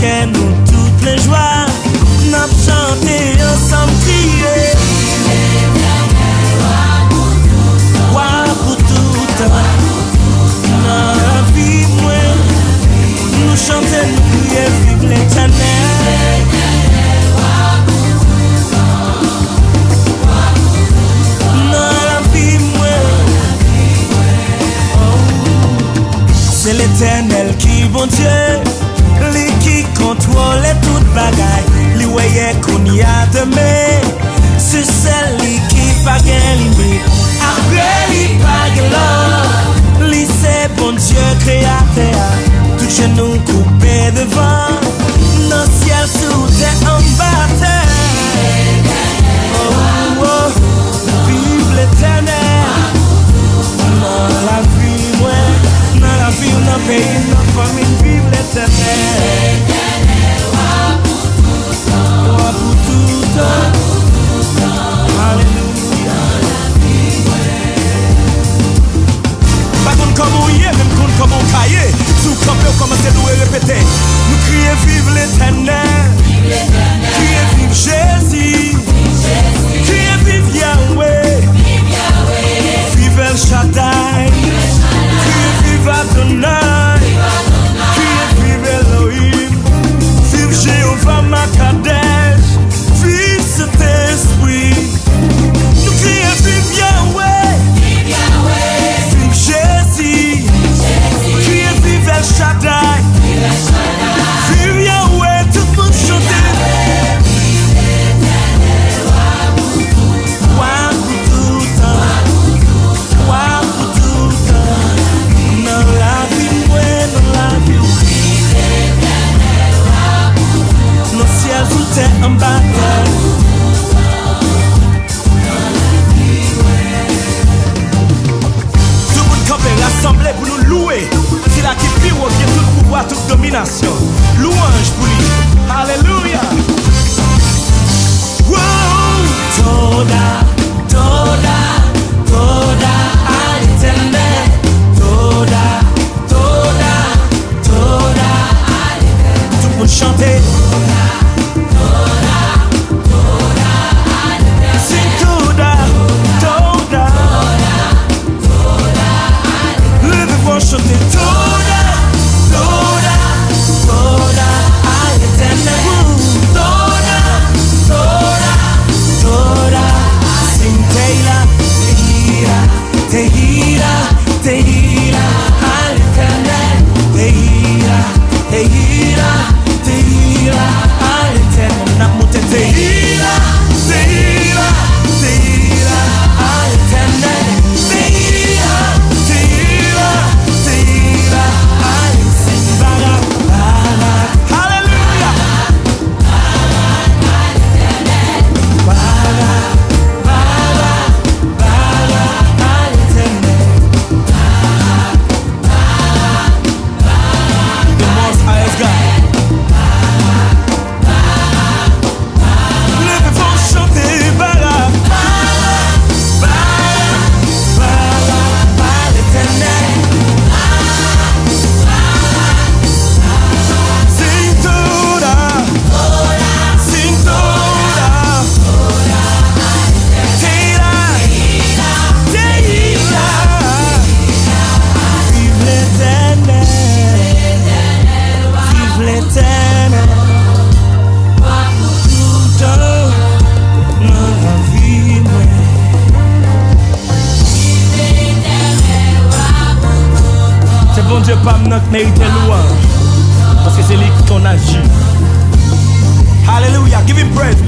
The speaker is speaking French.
que nous toutes les joies, n'a chanté ensemble crier. Roi pour tout temps, dans la vie moi, nous chanter, nous crier, vive l'Éternel. C'est l'Éternel qui bon Dieu, lui qui contrôle toute bagaille, lui voyait qu'on y a demain. C'est celui qui pas gain limite, après lui pas gain. Lui c'est bon Dieu créateur, tout chez nous coupé devant, dans ciel sous terre en bataille. Oh oh, vive l'Éternel, dans la vie moi. Dans la vie, dans le pays, dans la famille, vive l'Éternel. Roi pour tout temps. Alléluia. Pas comme on y est, même comme on caille. Sous campé, on commence à nous répéter. Nous crions vive l'Éternel. Criez vive Jésus. Criez vive Yahweh. Vive El Shaddai. Vive Adonai, vive Elohim, vive Jéhovah Makadesh, vive cet esprit. Nous crions vive Yahweh, vive Jésus, criez vive El Shaddai, vive Yahweh, tout le monde chante. En bataille. Tout le monde campé, rassemblé pour nous louer. C'est là qui pire ou bien tout pouvoir, toute domination. Louange pour lui. Alléluia. Wow. Toda à l'Éternel. Toda à l'Éternel. Tout le monde chanter. Chanter toda à l'Éternel. Toda, sing Tehira à l'Éternel. Tehira à l'Éternel. N'a monté Tehira à l'Éternel. Dieu pas mériter louange parce que c'est lui qui qu'on agit. Hallelujah, give him praise.